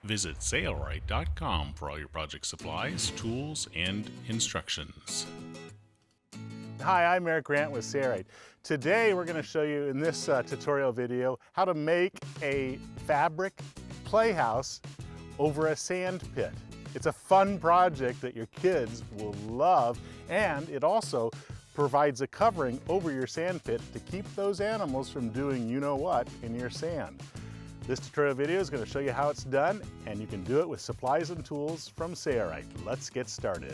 Visit Shelter-Rite.com for all your project supplies, tools, and instructions. Hi, I'm Eric Grant with Shelter-Rite. Today we're going to show you in this tutorial video how to make a fabric playhouse over a sand pit. It's a fun project that your kids will love, and it also provides a covering over your sand pit to keep those animals from doing you-know-what in your sand. This tutorial video is going to show you how it's done, and you can do it with supplies and tools from Shelter-Rite. Let's get started.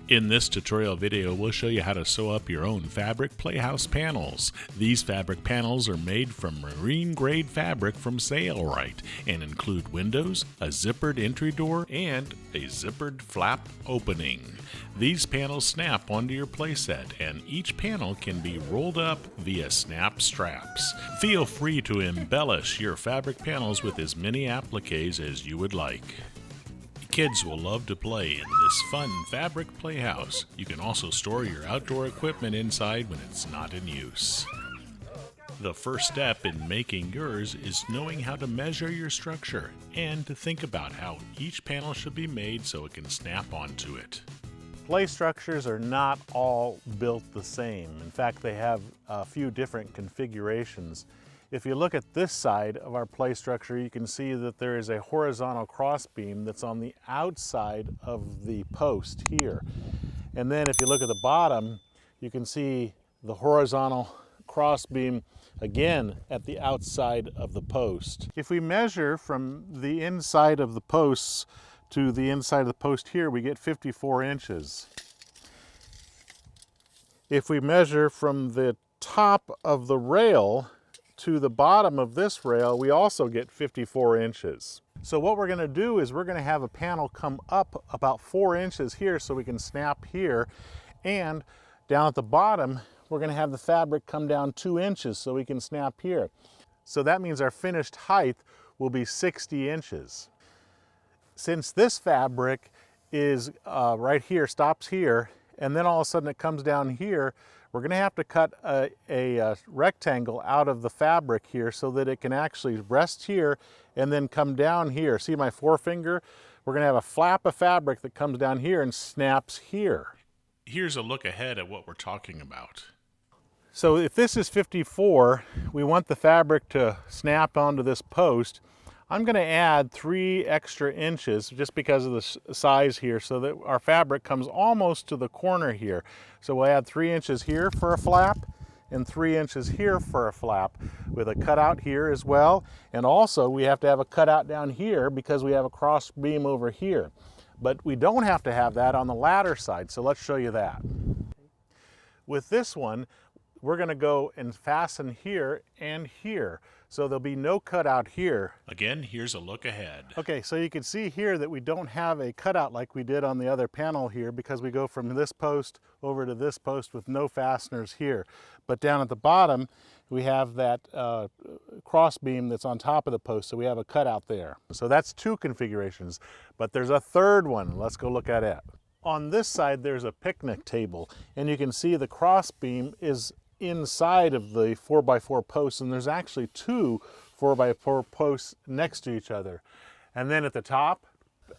In this tutorial video, we'll show you how to sew up your own fabric playhouse panels. These fabric panels are made from marine-grade fabric from Shelter-Rite and include windows, a zippered entry door, and a zippered flap opening. These panels snap onto your playset, and each panel can be rolled up via snap straps. Feel free to embellish your fabric panels with as many appliques as you would like. Kids will love to play in this fun fabric playhouse. You can also store your outdoor equipment inside when it's not in use. The first step in making yours is knowing how to measure your structure and to think about how each panel should be made so it can snap onto it. Play structures are not all built the same. In fact, they have a few different configurations. If you look at this side of our play structure, you can see that there is a horizontal cross beam that's on the outside of the post here. And then if you look at the bottom, you can see the horizontal cross beam again at the outside of the post. If we measure from the inside of the posts to the inside of the post here, we get 54 inches. If we measure from the top of the rail to the bottom of this rail, we also get 54 inches. So what we're going to do is we're going to have a panel come up about 4 inches here so we can snap here, and down at the bottom we're going to have the fabric come down 2 inches so we can snap here. So that means our finished height will be 60 inches. Since this fabric is right here, stops here, and then all of a sudden it comes down here, we're going to have to cut a rectangle out of the fabric here so that it can actually rest here and then come down here. See my forefinger? We're going to have a flap of fabric that comes down here and snaps here. Here's a look ahead at what we're talking about. So if this is 54, we want the fabric to snap onto this post. I'm going to add 3 extra inches just because of the size here so that our fabric comes almost to the corner here. So we'll add 3 inches here for a flap and 3 inches here for a flap with a cutout here as well. And also we have to have a cutout down here because we have a cross beam over here. But we don't have to have that on the ladder side, so let's show you that. With this one, we're going to go and fasten here and here. So there'll be no cutout here. Again, here's a look ahead. Okay, so you can see here that we don't have a cutout like we did on the other panel here because we go from this post over to this post with no fasteners here. But down at the bottom, we have that cross beam that's on top of the post, so we have a cutout there. So that's 2 configurations, but there's a third one. Let's go look at it. On this side, there's a picnic table, and you can see the cross beam is inside of the 4x4 posts, and there's actually 2 4x4 posts next to each other. And then at the top,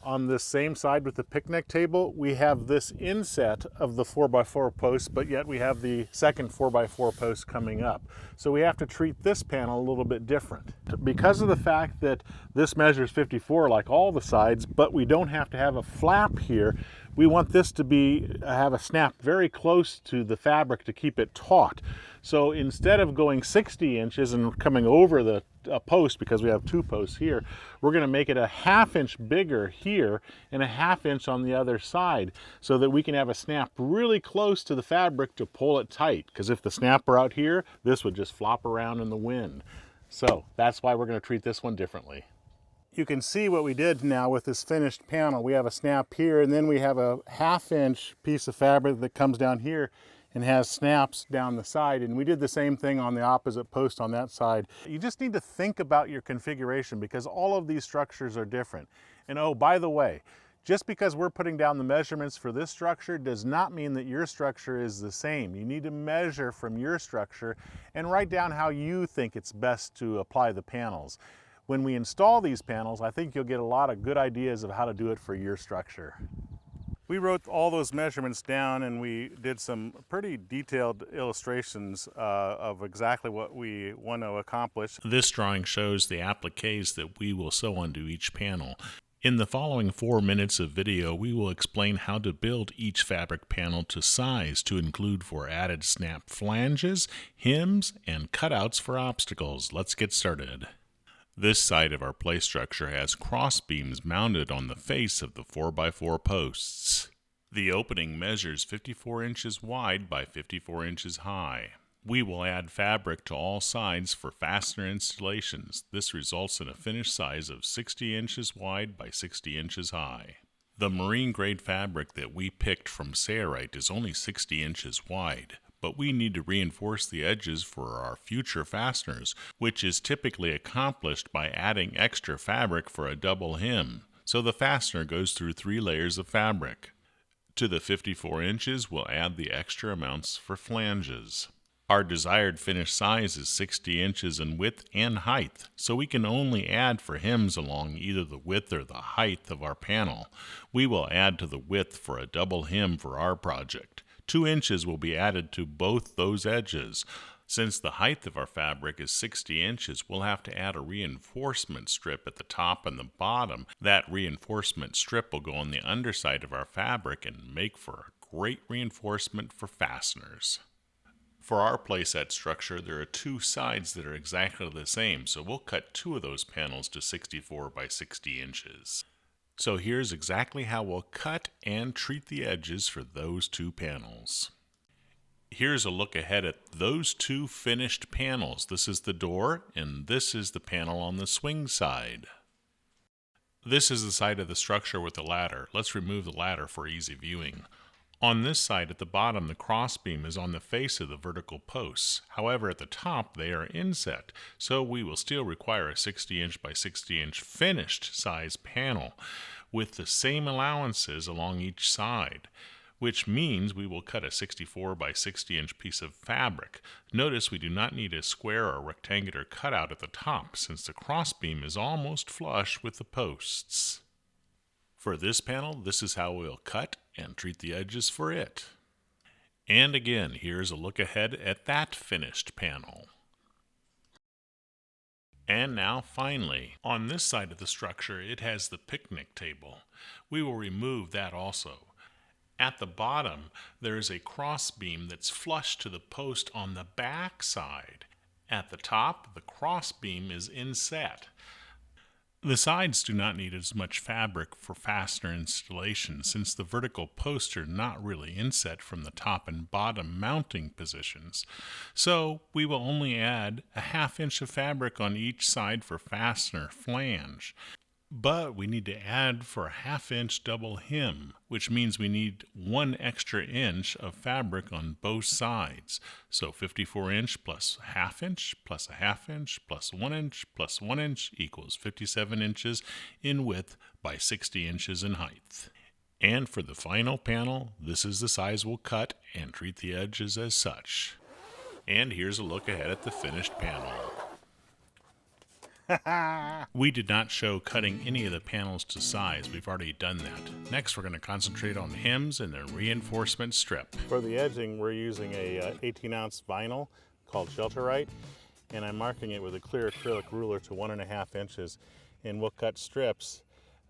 on this same side with the picnic table, we have this inset of the 4x4 posts, but yet we have the second 4x4 post coming up. So we have to treat this panel a little bit different. Because of the fact that this measures 54 like all the sides, but we don't have to have a flap here, we want this to have a snap very close to the fabric to keep it taut. So instead of going 60 inches and coming over the post, because we have 2 posts here, we're going to make it a 1/2 inch bigger here and a 1/2 inch on the other side so that we can have a snap really close to the fabric to pull it tight. Because if the snap were out here, this would just flop around in the wind. So that's why we're going to treat this one differently. You can see what we did now with this finished panel. We have a snap here, and then we have a 1/2 inch piece of fabric that comes down here and has snaps down the side. And we did the same thing on the opposite post on that side. You just need to think about your configuration because all of these structures are different. And oh, by the way, just because we're putting down the measurements for this structure does not mean that your structure is the same. You need to measure from your structure and write down how you think it's best to apply the panels. when we install these panels, I think you'll get a lot of good ideas of how to do it for your structure. We wrote all those measurements down and we did some pretty detailed illustrations of exactly what we want to accomplish. This drawing shows the appliques that we will sew onto each panel. In the following 4 minutes of video, we will explain how to build each fabric panel to size to include for added snap flanges, hems, and cutouts for obstacles. Let's get started. This side of our play structure has cross beams mounted on the face of the 4x4 posts. The opening measures 54 inches wide by 54 inches high. We will add fabric to all sides for fastener installations. This results in a finished size of 60 inches wide by 60 inches high. The marine grade fabric that we picked from Shelter-Rite is only 60 inches wide. But we need to reinforce the edges for our future fasteners, which is typically accomplished by adding extra fabric for a double hem, so the fastener goes through 3 layers of fabric. To the 54 inches, we'll add the extra amounts for flanges. Our desired finished size is 60 inches in width and height, so we can only add for hems along either the width or the height of our panel. We will add to the width for a double hem for our project. 2 inches will be added to both those edges. Since the height of our fabric is 60 inches, we'll have to add a reinforcement strip at the top and the bottom. That reinforcement strip will go on the underside of our fabric and make for a great reinforcement for fasteners. For our playset structure, there are 2 sides that are exactly the same, so we'll cut 2 of those panels to 64 by 60 inches. So here's exactly how we'll cut and treat the edges for those 2 panels. Here's a look ahead at those 2 finished panels. This is the door, and this is the panel on the swing side. This is the side of the structure with the ladder. Let's remove the ladder for easy viewing. On this side at the bottom, the crossbeam is on the face of the vertical posts. However, at the top, they are inset, so we will still require a 60 inch by 60 inch finished size panel with the same allowances along each side, which means we will cut a 64 by 60 inch piece of fabric. Notice we do not need a square or rectangular cutout at the top, since the crossbeam is almost flush with the posts. For this panel, this is how we'll cut and treat the edges for it. And again, here's a look ahead at that finished panel. And now finally, on this side of the structure, it has the picnic table. We will remove that also. At the bottom, there is a cross beam that's flush to the post on the back side. At the top, the cross beam is inset. The sides do not need as much fabric for fastener installation, since the vertical posts are not really inset from the top and bottom mounting positions. So we will only add a 1/2 inch of fabric on each side for fastener flange. But we need to add for a 1/2 inch double hem, which means we need 1 extra inch of fabric on both sides. So 54 inch plus 1/2 inch plus a 1/2 inch plus 1 inch plus 1 inch equals 57 inches in width by 60 inches in height. And for the final panel, this is the size we'll cut and treat the edges as such. And here's a look ahead at the finished panel. We did not show cutting any of the panels to size. We've already done that. Next, we're going to concentrate on hems and the reinforcement strip. For the edging, we're using a 18-ounce vinyl called Shelter-Rite, and I'm marking it with a clear acrylic ruler to 1.5 inches, and we'll cut strips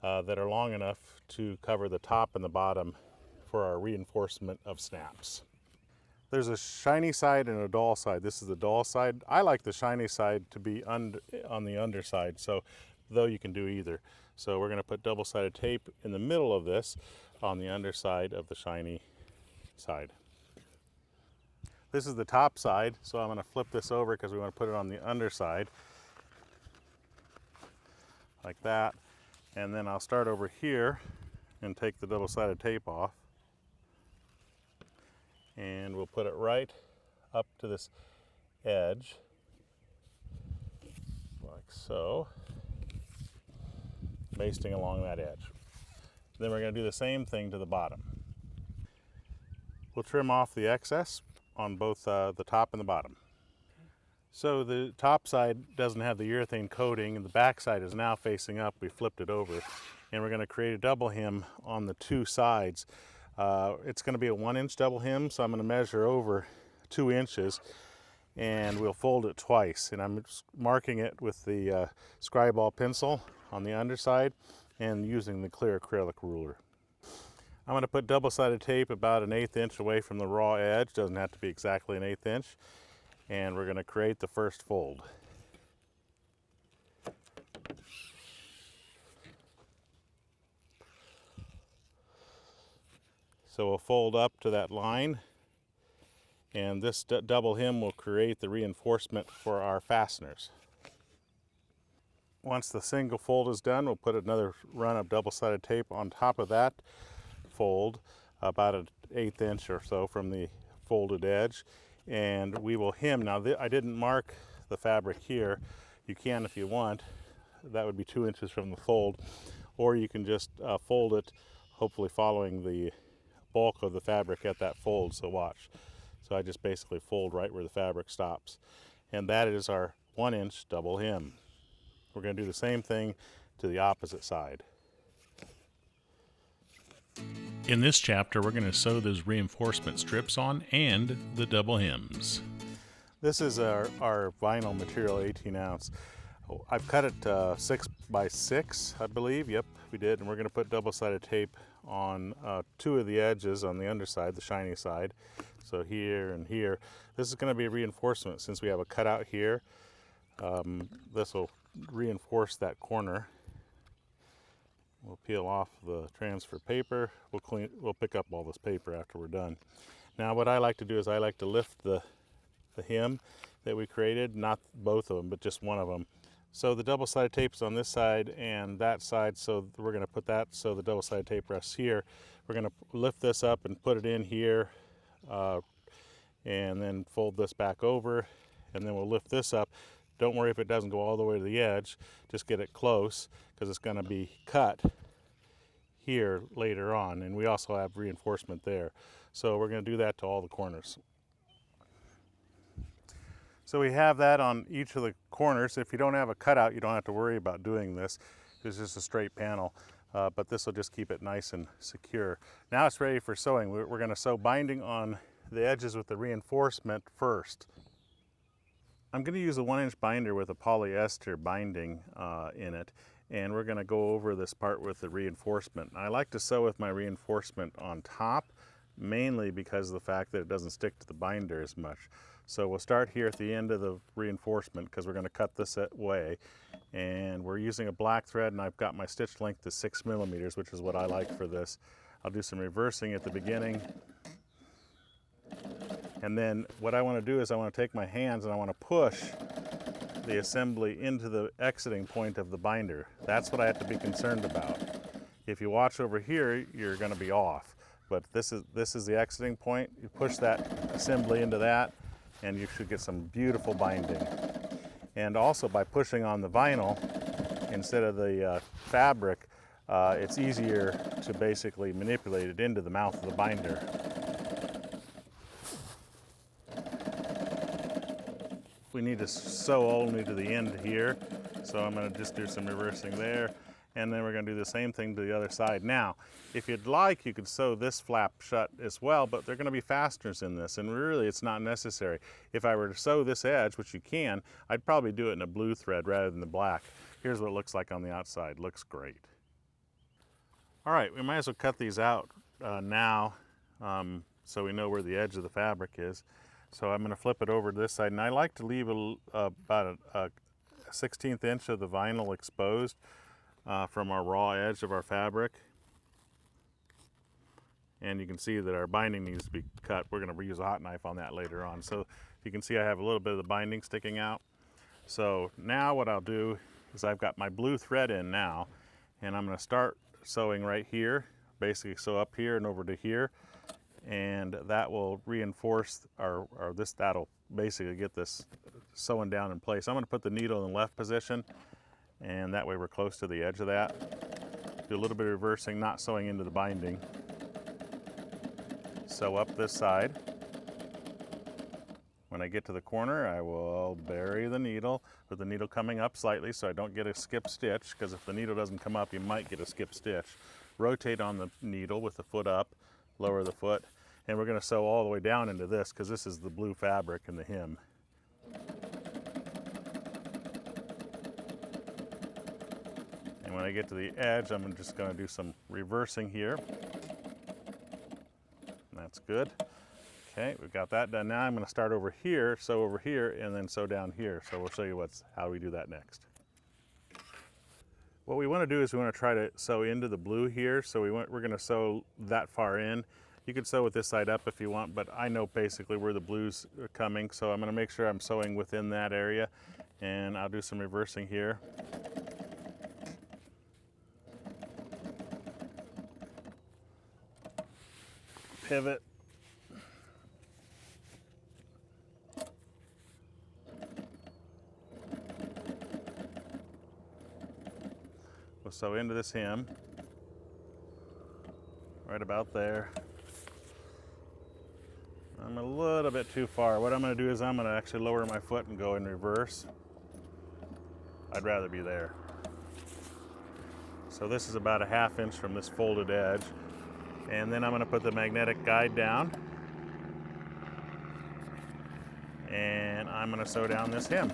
that are long enough to cover the top and the bottom for our reinforcement of snaps. There's a shiny side and a dull side. This is the dull side. I like the shiny side to be on the underside, so though you can do either. So we're going to put double-sided tape in the middle of this on the underside of the shiny side. This is the top side, so I'm going to flip this over because we want to put it on the underside like that. And then I'll start over here and take the double-sided tape off. And we'll put it right up to this edge, like so, basting along that edge. Then we're going to do the same thing to the bottom. We'll trim off the excess on both the top and the bottom. So the top side doesn't have the urethane coating and the back side is now facing up. We flipped it over and we're going to create a double hem on the two sides. It's going to be a 1-inch double hem, so I'm going to measure over 2 inches and we'll fold it twice. And I'm marking it with the scribe ball pencil on the underside and using the clear acrylic ruler. I'm going to put double-sided tape about 1/8 inch away from the raw edge. Doesn't have to be exactly 1/8 inch. And we're going to create the first fold. So we'll fold up to that line, and this double hem will create the reinforcement for our fasteners. Once the single fold is done, we'll put another run of double-sided tape on top of that fold, about 1/8 inch or so from the folded edge, and we will hem. Now I didn't mark the fabric here. You can if you want. That would be 2 inches from the fold, or you can just fold it, hopefully following the bulk of the fabric at that fold. So watch. So I just basically fold right where the fabric stops, and that is our 1-inch double hem. We're going to do the same thing to the opposite side. In this chapter, we're going to sew those reinforcement strips on and the double hems. This is our vinyl material, 18 ounce. I've cut it 6 by 6, I believe. Yep, we did. And we're going to put double-sided tape on 2 of the edges on the underside, the shiny side. So here and here. This is going to be a reinforcement since we have a cutout here. This will reinforce that corner. We'll peel off the transfer paper. We'll pick up all this paper after we're done. Now what I like to do is I like to lift the hem that we created, not both of them, but just one of them. So the double-sided tape is on this side and that side, so we're going to put that so the double-sided tape rests here. We're going to lift this up and put it in here, and then fold this back over, and then we'll lift this up. Don't worry if it doesn't go all the way to the edge, just get it close because it's going to be cut here later on, and we also have reinforcement there. So we're going to do that to all the corners. So we have that on each of the corners. If you don't have a cutout, you don't have to worry about doing this. It's just a straight panel, but this will just keep it nice and secure. Now it's ready for sewing. We're going to sew binding on the edges with the reinforcement first. I'm going to use a 1-inch binder with a polyester binding in it, and we're going to go over this part with the reinforcement. I like to sew with my reinforcement on top, mainly because of the fact that it doesn't stick to the binder as much. So we'll start here at the end of the reinforcement because we're going to cut this way, and we're using a black thread, and I've got my stitch length to 6 millimeters, which is what I like for this. I'll do some reversing at the beginning. And then what I want to do is I want to take my hands and I want to push the assembly into the exiting point of the binder. That's what I have to be concerned about. If you watch over here, you're going to be off. But this is the exiting point. You push that assembly into that, and you should get some beautiful binding. And also by pushing on the vinyl instead of the fabric, it's easier to basically manipulate it into the mouth of the binder. We need to sew only to the end here, so I'm going to just do some reversing there, and then we're going to do the same thing to the other side. Now, if you'd like, you could sew this flap shut as well, but there are going to be fasteners in this, and really it's not necessary. If I were to sew this edge, which you can, I'd probably do it in a blue thread rather than the black. Here's what it looks like on the outside. Looks great. All right, we might as well cut these out now so we know where the edge of the fabric is. So I'm going to flip it over to this side, and I like to leave about a 1/16 inch of the vinyl exposed from our raw edge of our fabric. And you can see that our binding needs to be cut. We're going to use a hot knife on that later on. So you can see I have a little bit of the binding sticking out. So now what I'll do is I've got my blue thread in now, and I'm going to start sewing right here, basically sew up here and over to here. And that will reinforce that'll basically get this sewing down in place. I'm going to put the needle in the left position, and that way we're close to the edge of that. Do a little bit of reversing, not sewing into the binding. Sew up this side. When I get to the corner, I will bury the needle with the needle coming up slightly so I don't get a skip stitch, because if the needle doesn't come up, you might get a skip stitch. Rotate on the needle with the foot up, lower the foot, and we're going to sew all the way down into this because this is the blue fabric in the hem. And when I get to the edge, I'm just going to do some reversing here. That's good. Okay, we've got that done. Now I'm going to start over here, sew over here, and then sew down here. So we'll show you how we do that next. What we want to do is we want to try to sew into the blue here. So we're going to sew that far in. You can sew with this side up if you want, but I know basically where the blues are coming. So I'm going to make sure I'm sewing within that area, and I'll do some reversing here. Pivot. We'll sew into this hem, right about there. I'm a little bit too far. What I'm going to do is I'm going to actually lower my foot and go in reverse. I'd rather be there. So this is about a 1/2 inch from this folded edge. And then I'm going to put the magnetic guide down. And I'm going to sew down this hem.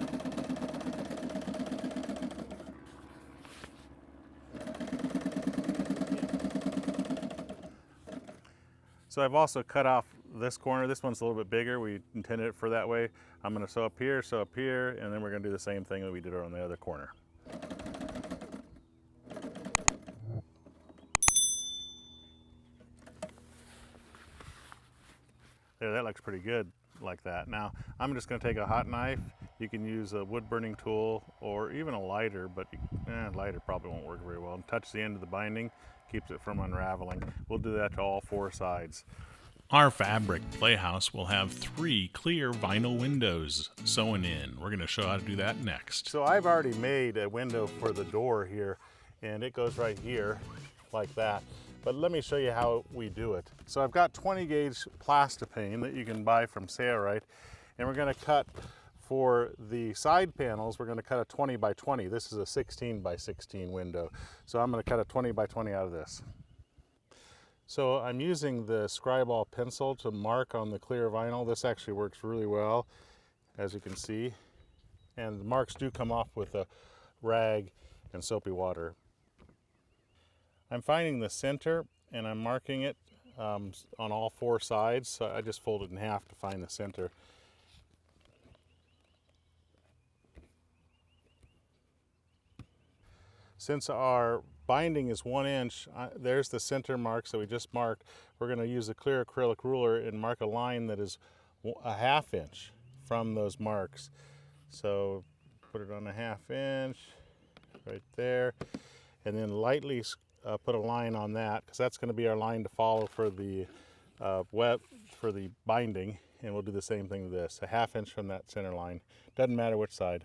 So I've also cut off this corner. This one's a little bit bigger. We intended it for that way. I'm going to sew up here, and then we're going to do the same thing that we did on the other corner. There, that looks pretty good like that. Now, I'm just going to take a hot knife. You can use a wood burning tool or even a lighter, but lighter probably won't work very well. And touch the end of the binding, keeps it from unraveling. We'll do that to all 4 sides. Our fabric playhouse will have 3 clear vinyl windows sewn in. We're going to show how to do that next. So I've already made a window for the door here, and it goes right here like that. But let me show you how we do it. So I've got 20 gauge plasticane that you can buy from Shelter-Rite, and we're going to cut for the side panels. We're going to cut a 20 by 20. This is a 16 by 16 window. So I'm going to cut a 20 by 20 out of this. So I'm using the Scriball pencil to mark on the clear vinyl. This actually works really well, as you can see. And the marks do come off with a rag and soapy water. I'm finding the center and I'm marking it on all 4 sides. So I just fold it in half to find the center. Since our binding is 1 inch, there's the center marks that we just marked. We're going to use a clear acrylic ruler and mark a line that is a 1/2 inch from those marks. So put it on a 1/2 inch right there, and then lightly put a line on that, because that's going to be our line to follow for the for the binding. And we'll do the same thing with this, a 1/2 inch from that center line. Doesn't matter which side.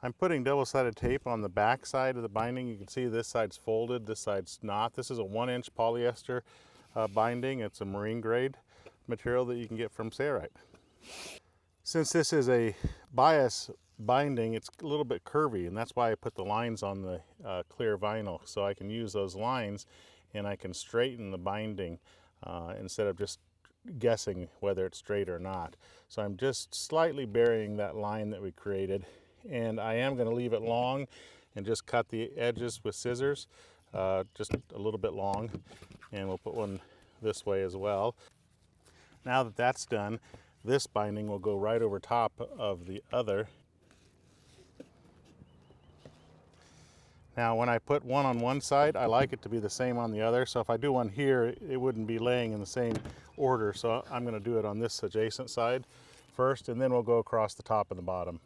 I'm putting double-sided tape on the back side of the binding. You can see this side's folded, this side's not. This is a 1 inch polyester binding. It's a marine grade material that you can get from Shelter-Rite. Since this is a bias binding, it's a little bit curvy, and that's why I put the lines on the clear vinyl, so I can use those lines and I can straighten the binding instead of just guessing whether it's straight or not. So I'm just slightly burying that line that we created, and I am going to leave it long and just cut the edges with scissors, just a little bit long, and we'll put one this way as well. Now that that's done, this binding will go right over top of the other. Now when I put one on one side, I like it to be the same on the other, so if I do one here, it wouldn't be laying in the same order, so I'm going to do it on this adjacent side first, and then we'll go across the top and the bottom.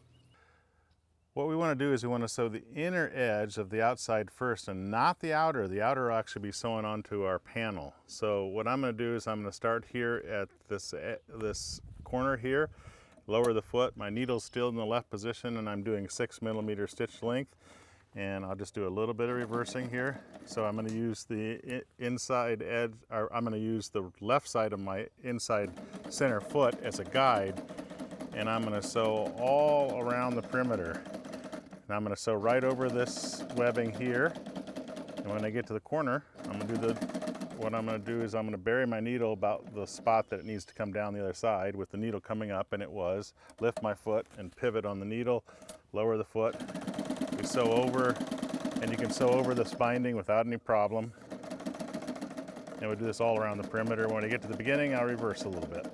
What we want to do is we want to sew the inner edge of the outside first and not the outer. The outer will actually be sewn onto our panel. So what I'm going to do is I'm going to start here at this corner here, lower the foot. My needle's still in the left position, and I'm doing 6 millimeter stitch length. And I'll just do a little bit of reversing here. So I'm going to use the inside edge, or I'm going to use the left side of my inside center foot as a guide, and I'm going to sew all around the perimeter. And I'm going to sew right over this webbing here. And when I get to the corner, what I'm going to do is I'm going to bury my needle about the spot that it needs to come down the other side with the needle coming up, and it was. Lift my foot and pivot on the needle, lower the foot. We sew over, and you can sew over this binding without any problem. And we'll do this all around the perimeter. When I get to the beginning, I'll reverse a little bit.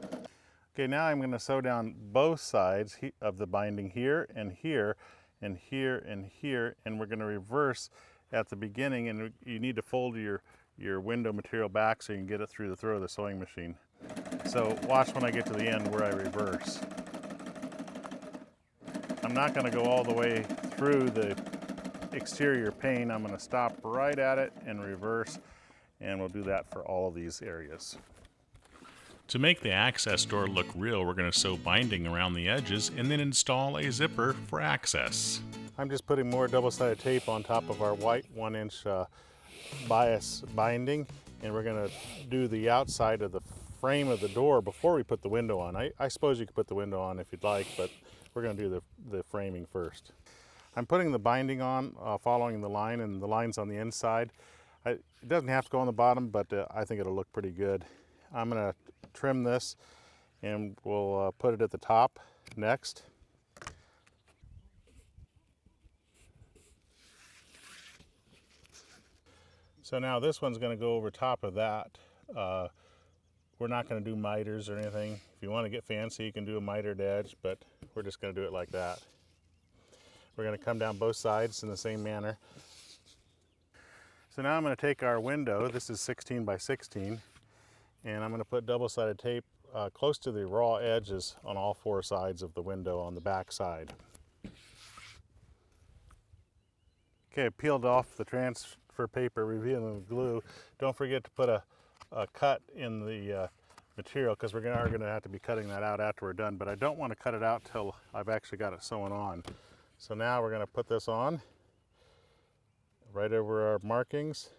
Okay, now I'm going to sew down both sides of the binding here and here and here and here, and we're going to reverse at the beginning, and you need to fold your window material back so you can get it through the throat of the sewing machine. So watch when I get to the end where I reverse. I'm not going to go all the way through the exterior pane. I'm going to stop right at it and reverse, and we'll do that for all of these areas. To make the access door look real, we're going to sew binding around the edges and then install a zipper for access. I'm just putting more double-sided tape on top of our white 1-inch bias binding, and we're going to do the outside of the frame of the door before we put the window on. I suppose you could put the window on if you'd like, but we're going to do the framing first. I'm putting the binding on, following the line, and the line's on the inside. It doesn't have to go on the bottom, but I think it'll look pretty good. I'm going to trim this, and we'll put it at the top next. So now this one's going to go over top of that. We're not going to do miters or anything. If you want to get fancy, you can do a mitered edge, but we're just going to do it like that. We're going to come down both sides in the same manner. So now I'm going to take our window. This is 16 by 16, and I'm going to put double-sided tape close to the raw edges on all four sides of the window on the back side. Okay, I peeled off the transfer paper, revealing the glue. Don't forget to put a cut in the material, because we're going to have to be cutting that out after we're done, but I don't want to cut it out till I've actually got it sewn on. So now we're going to put this on right over our markings,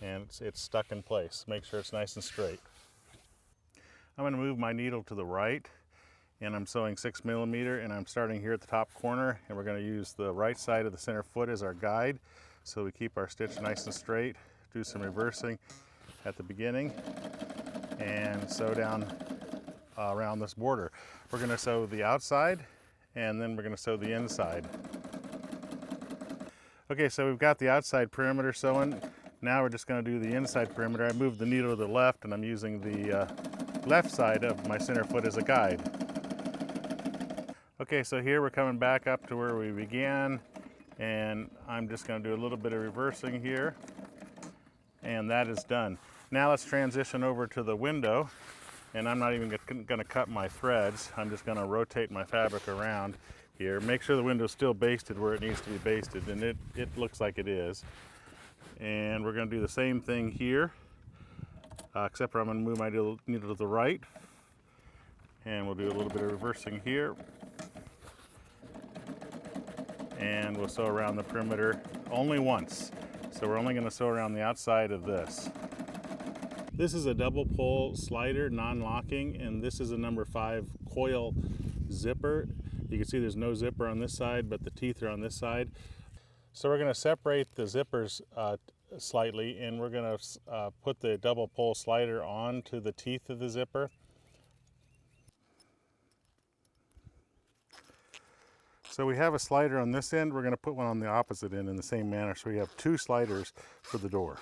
and it's stuck in place. Make sure it's nice and straight. I'm going to move my needle to the right, and I'm sewing 6 millimeter, and I'm starting here at the top corner, and we're going to use the right side of the center foot as our guide, so we keep our stitch nice and straight. Do some reversing at the beginning, and sew down around this border. We're going to sew the outside, and then we're going to sew the inside. Okay, so we've got the outside perimeter sewn. Now we're just going to do the inside perimeter. I moved the needle to the left, and I'm using the left side of my center foot as a guide. Okay, so here we're coming back up to where we began, and I'm just going to do a little bit of reversing here, and that is done. Now let's transition over to the window, and I'm not even going to cut my threads. I'm just going to rotate my fabric around here. Make sure the window's still basted where it needs to be basted, and it looks like it is. And we're going to do the same thing here, except for I'm going to move my needle to the right, and we'll do a little bit of reversing here. And we'll sew around the perimeter only once. So we're only going to sew around the outside of this. This is a double pull slider, non-locking, and this is a number 5 coil zipper. You can see there's no zipper on this side, but the teeth are on this side. So we're going to separate the zippers slightly, and we're going to put the double pull slider onto the teeth of the zipper. So we have a slider on this end. We're going to put one on the opposite end in the same manner, so we have 2 sliders for the door.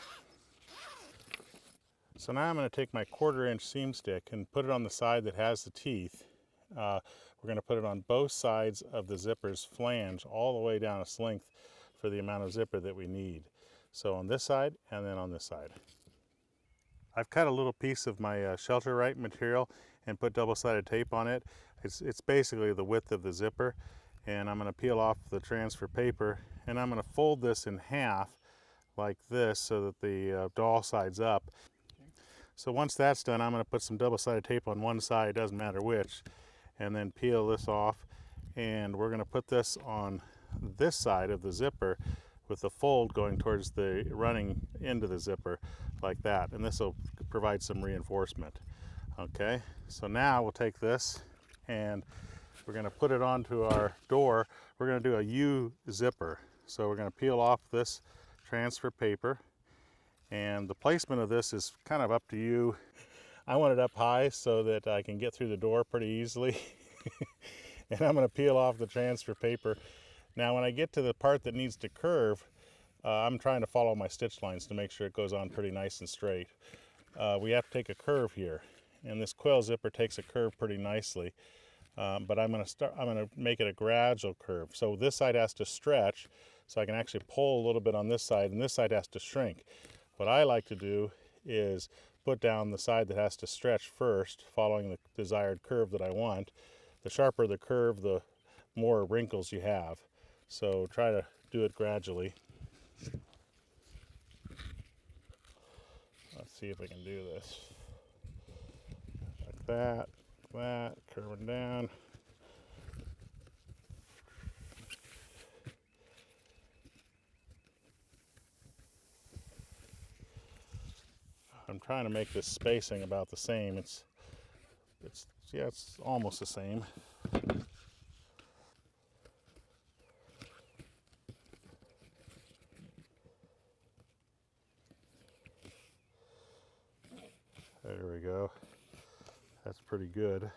So now I'm going to take my 1/4-inch seam stick and put it on the side that has the teeth. We're going to put it on both sides of the zipper's flange all the way down its length for the amount of zipper that we need. So on this side and then on this side. I've cut a little piece of my Shelter-Rite material and put double-sided tape on it. It's basically the width of the zipper, and I'm going to peel off the transfer paper, and I'm going to fold this in half like this so that the doll side's up. So once that's done, I'm going to put some double-sided tape on one side, doesn't matter which, and then peel this off. and we're going to put this on this side of the zipper with the fold going towards the running into the zipper like that, and this will provide some reinforcement. Okay, so now we'll take this and we're going to put it onto our door. We're going to do a U zipper. So we're going to peel off this transfer paper, and the placement of this is kind of up to you. I want it up high so that I can get through the door pretty easily. And I'm going to peel off the transfer paper. Now when I get to the part that needs to curve, I'm trying to follow my stitch lines to make sure it goes on pretty nice and straight. We have to take a curve here, and this quill zipper takes a curve pretty nicely. But I'm going to make it a gradual curve. So this side has to stretch, so I can actually pull a little bit on this side, and this side has to shrink. What I like to do is put down the side that has to stretch first, following the desired curve that I want. The sharper the curve, the more wrinkles you have. So try to do it gradually. Let's see if I can do this. Like that, curving down. I'm trying to make this spacing about the same. It's almost the same. There we go. That's pretty good.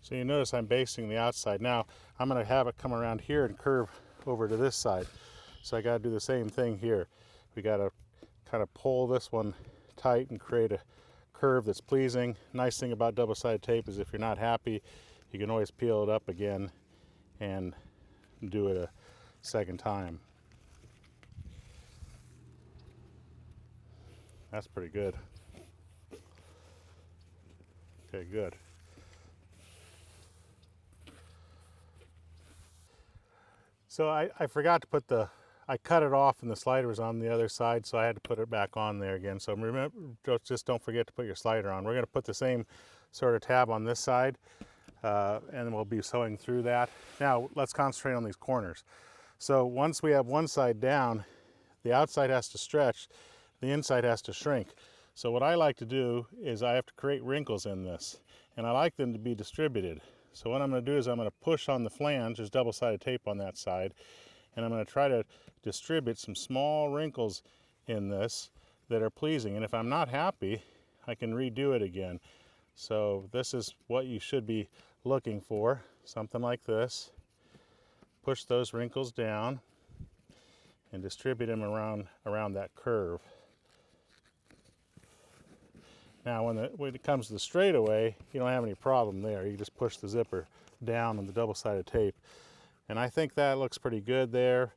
So you notice I'm basting the outside. Now I'm going to have it come around here and curve over to this side. So I got to do the same thing here. We got to kind of pull this one tight and create a curve that's pleasing. Nice thing about double-sided tape is if you're not happy, you can always peel it up again and do it a second time. That's pretty good. Okay, good. So I forgot to put I cut it off and the slider was on the other side, so I had to put it back on there again. So remember, just don't forget to put your slider on. We're going to put the same sort of tab on this side, and we'll be sewing through that. Now let's concentrate on these corners. So once we have one side down, the outside has to stretch, the inside has to shrink. So what I like to do is I have to create wrinkles in this, and I like them to be distributed. So what I'm going to do is I'm going to push on the flange, there's double-sided tape on that side, and I'm going to try to distribute some small wrinkles in this that are pleasing. And if I'm not happy, I can redo it again. So this is what you should be looking for, something like this. Push those wrinkles down and distribute them around that curve. Now when it comes to the straightaway, you don't have any problem there. You just push the zipper down on the double-sided tape. And I think that looks pretty good there.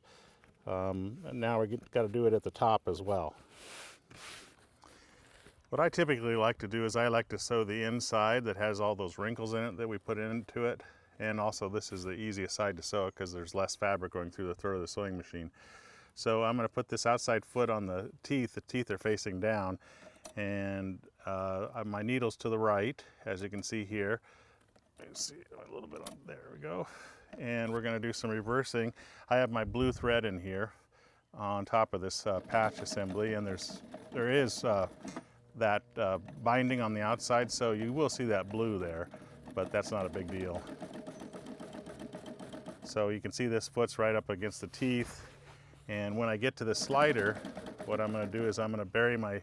Now we got to do it at the top as well. What I typically like to do is I like to sew the inside that has all those wrinkles in it that we put into it. And also this is the easiest side to sew because there's less fabric going through the throat of the sewing machine. So I'm going to put this outside foot on the teeth. The teeth are facing down. And my needle's to the right, as you can see here. Let's see a little bit on, there we go. And we're going to do some reversing. I have my blue thread in here on top of this patch assembly, and there is that binding on the outside, so you will see that blue there, but that's not a big deal. So you can see this foot's right up against the teeth, and when I get to the slider, what I'm going to do is I'm going to bury my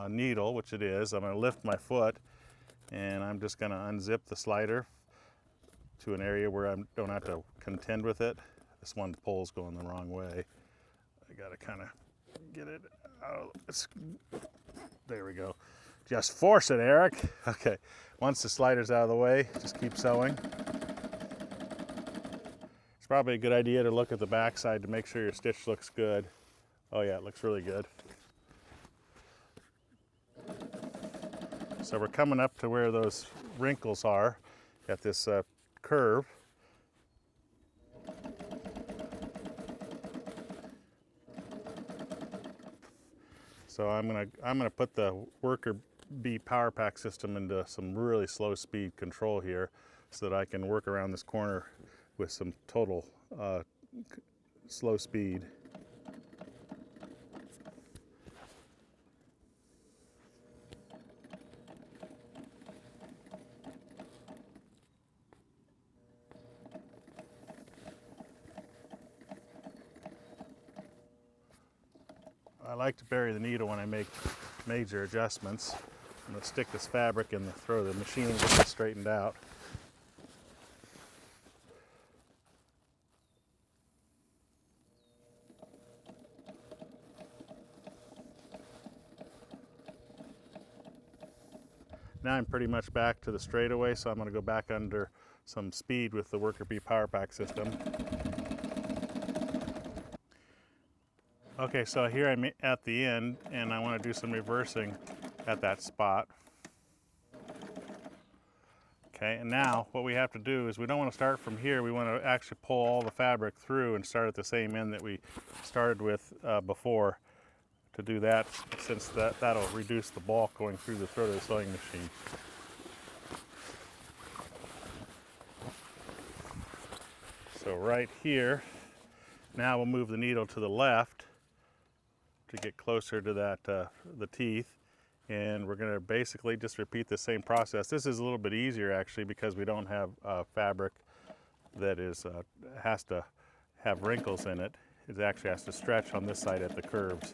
needle, which it is. I'm going to lift my foot, and I'm just going to unzip the slider to an area where I don't have to contend with it. This one pole's going the wrong way. I got to kind of get it out. There we go. Just force it, Eric. Okay, once the slider's out of the way, just keep sewing. It's probably a good idea to look at the back side to make sure your stitch looks good. Oh yeah, it looks really good. So we're coming up to where those wrinkles are at this curve. So I'm gonna put the worker bee power pack system into some really slow speed control here so that I can work around this corner with some total slow speed. I like to bury the needle when I make major adjustments. I'm going to stick this fabric in the throw of the machine and get it straightened out. Now I'm pretty much back to the straightaway, so I'm going to go back under some speed with the worker bee power pack system. Okay, so here I'm at the end, and I want to do some reversing at that spot. Okay, and now what we have to do is we don't want to start from here. We want to actually pull all the fabric through and start at the same end that we started with before. To do that, since that'll reduce the bulk going through the throat of the sewing machine. So right here, now we'll move the needle to the left to get closer to that the teeth, and we're going to basically just repeat the same process. This is a little bit easier actually because we don't have fabric that is has to have wrinkles in it. It actually has to stretch on this side at the curves.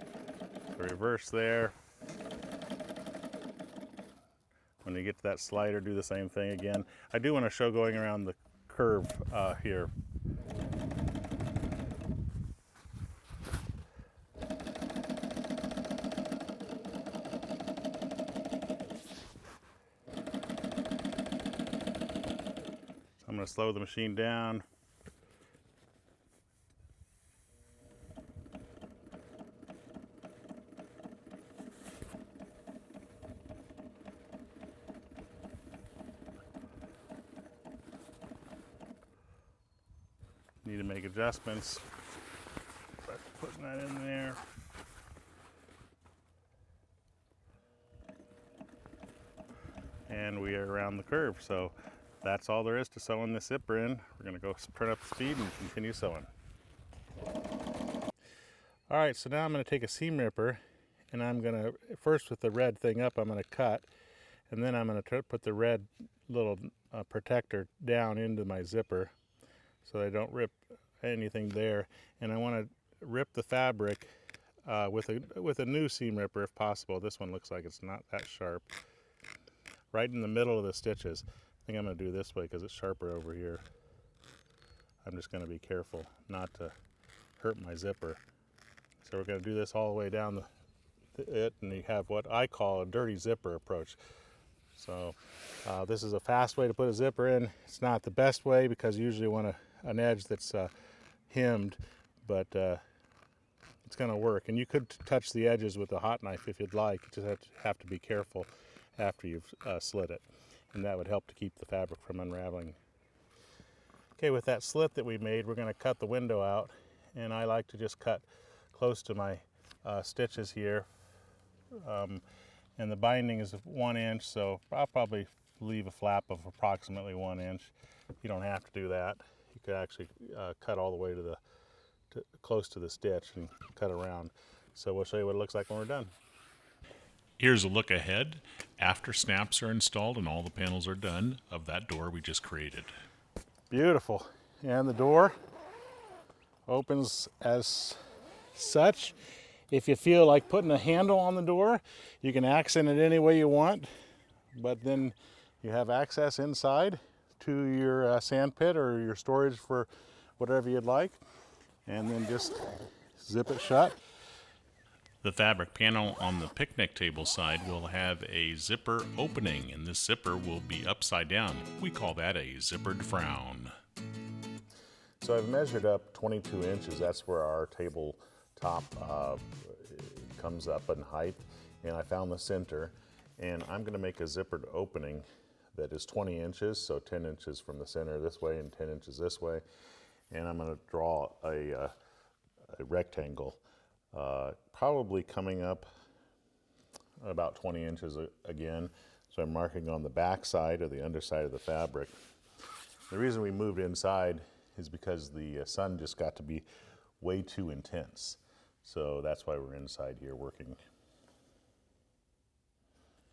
So reverse there. When you get to that slider, do the same thing again. I do want to show going around the curve here. I'm going to slow the machine down. Need to make adjustments. Putting that in there. And we are around the curve. So that's all there is to sewing this zipper in. We're going to go turn up the speed and continue sewing. All right, so now I'm going to take a seam ripper, and I'm going to, first with the red thing up, I'm going to cut, and then I'm going to put the red little protector down into my zipper so I don't rip anything there. And I want to rip the fabric with a new seam ripper if possible. This one looks like it's not that sharp. Right in the middle of the stitches. I think I'm going to do this way because it's sharper over here. I'm just going to be careful not to hurt my zipper. So we're going to do this all the way down it, and you have what I call a dirty zipper approach. So this is a fast way to put a zipper in. It's not the best way because you usually want an edge that's hemmed, but it's going to work. And you could touch the edges with a hot knife if you'd like. You just have to be careful after you've slit it, and that would help to keep the fabric from unraveling. Okay, with that slit that we made, we're going to cut the window out, and I like to just cut close to my stitches here. And the binding is 1 inch, so I'll probably leave a flap of approximately 1 inch. You don't have to do that. You could actually cut all the way to close to the stitch and cut around. So we'll show you what it looks like when we're done. Here's a look ahead after snaps are installed and all the panels are done of that door we just created. Beautiful. And the door opens as such. If you feel like putting a handle on the door, you can accent it any way you want, but then you have access inside to your sand pit or your storage for whatever you'd like, and then just zip it shut. The fabric panel on the picnic table side will have a zipper opening, and this zipper will be upside down. We call that a zippered frown. So I've measured up 22 inches. That's where our table top comes up in height. And I found the center. And I'm going to make a zippered opening that is 20 inches, so 10 inches from the center this way and 10 inches this way. And I'm going to draw a rectangle, probably coming up about 20 inches again. So I'm marking on the back side or the underside of the fabric. The reason we moved inside is because the sun just got to be way too intense. So that's why we're inside here working.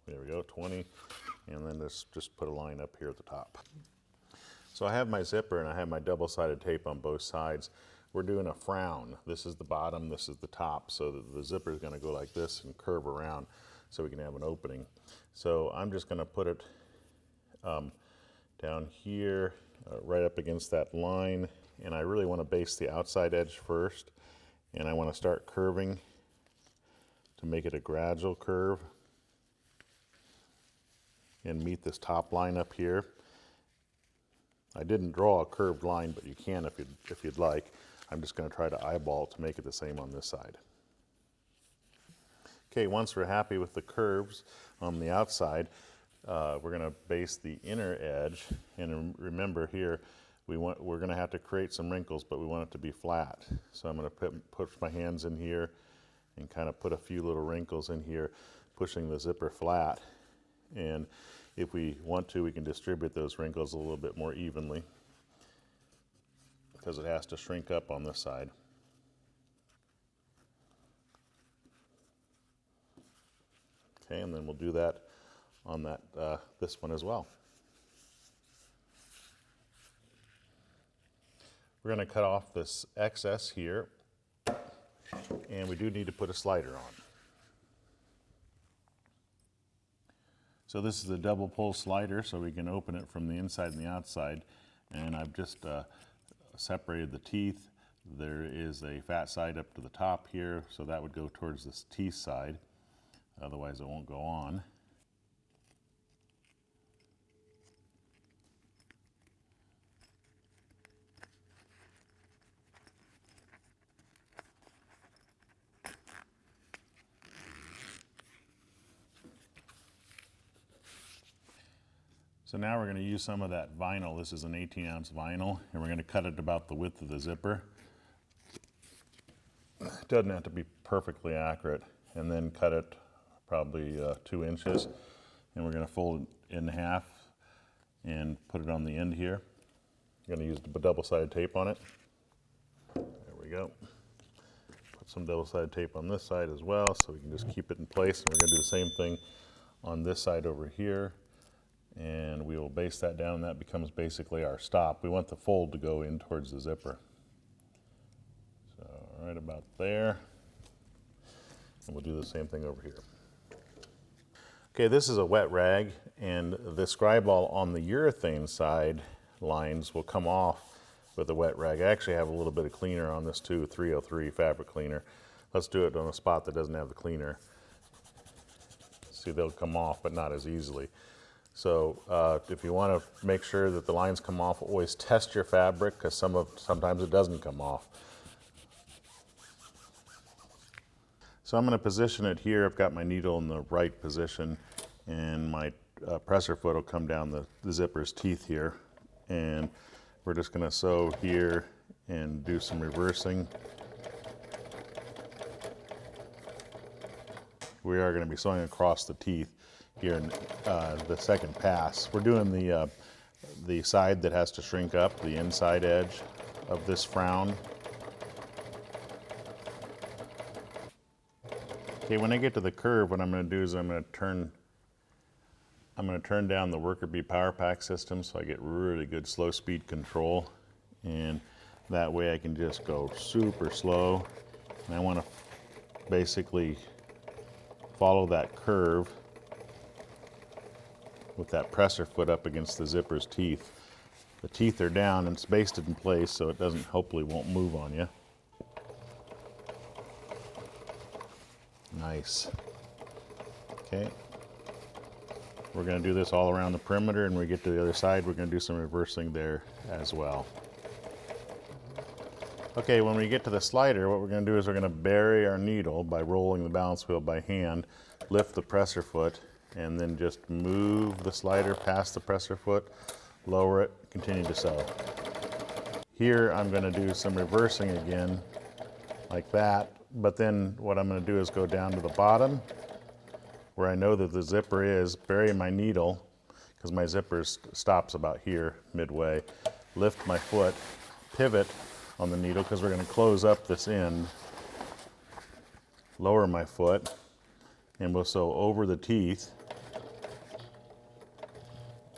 There we go, 20, and then just put a line up here at the top. So I have my zipper and I have my double-sided tape on both sides. We're doing a frown. This is the bottom, this is the top, so the zipper is going to go like this and curve around so we can have an opening. So I'm just going to put it down here, right up against that line, and I really want to base the outside edge first, and I want to start curving to make it a gradual curve and meet this top line up here. I didn't draw a curved line, but you can if you'd like. I'm just going to try to eyeball to make it the same on this side. Okay, once we're happy with the curves on the outside, we're going to base the inner edge. And remember here, we're going to have to create some wrinkles, but we want it to be flat. So I'm going to push my hands in here and kind of put a few little wrinkles in here, pushing the zipper flat. And if we want to, we can distribute those wrinkles a little bit more evenly because it has to shrink up on this side. Okay, and then we'll do that on this one as well. We're going to cut off this excess here, and we do need to put a slider on. So this is a double pull slider, so we can open it from the inside and the outside. And I've just separated the teeth. There is a fat side up to the top here, so that would go towards this teeth side. Otherwise it won't go on. So now we're going to use some of that vinyl. This is an 18-ounce vinyl, and we're going to cut it about the width of the zipper. It doesn't have to be perfectly accurate, and then cut it probably 2 inches. And we're going to fold it in half and put it on the end here. I'm going to use the double-sided tape on it. There we go. Put some double-sided tape on this side as well, so we can just keep it in place. And we're going to do the same thing on this side over here. And we will base that down, and that becomes basically our stop. We want the fold to go in towards the zipper. So right about there. And we'll do the same thing over here. Okay, this is a wet rag, and the scribe ball on the urethane side lines will come off with a wet rag. I actually have a little bit of cleaner on this too, 303 fabric cleaner. Let's do it on a spot that doesn't have the cleaner. See, they'll come off, but not as easily. So if you want to make sure that the lines come off, always test your fabric, because sometimes it doesn't come off. So I'm going to position it here. I've got my needle in the right position, and my presser foot will come down the zipper's teeth here. And we're just going to sew here and do some reversing. We are going to be sewing across the teeth here in the second pass. We're doing the side that has to shrink up, the inside edge of this frown. Okay, when I get to the curve, what I'm going to do is I'm going to turn down the worker bee power pack system so I get really good slow speed control, and that way I can just go super slow. And I want to basically follow that curve with that presser foot up against the zipper's teeth. The teeth are down and it's basted in place, so it hopefully won't move on you. Nice. Okay. We're going to do this all around the perimeter, and when we get to the other side, we're going to do some reversing there as well. Okay, when we get to the slider, what we're going to do is we're going to bury our needle by rolling the balance wheel by hand, lift the presser foot, and then just move the slider past the presser foot, lower it, continue to sew. Here I'm going to do some reversing again, like that, but then what I'm going to do is go down to the bottom, where I know that the zipper is, bury my needle, because my zipper stops about here, midway, lift my foot, pivot on the needle, because we're going to close up this end, lower my foot, and we'll sew over the teeth,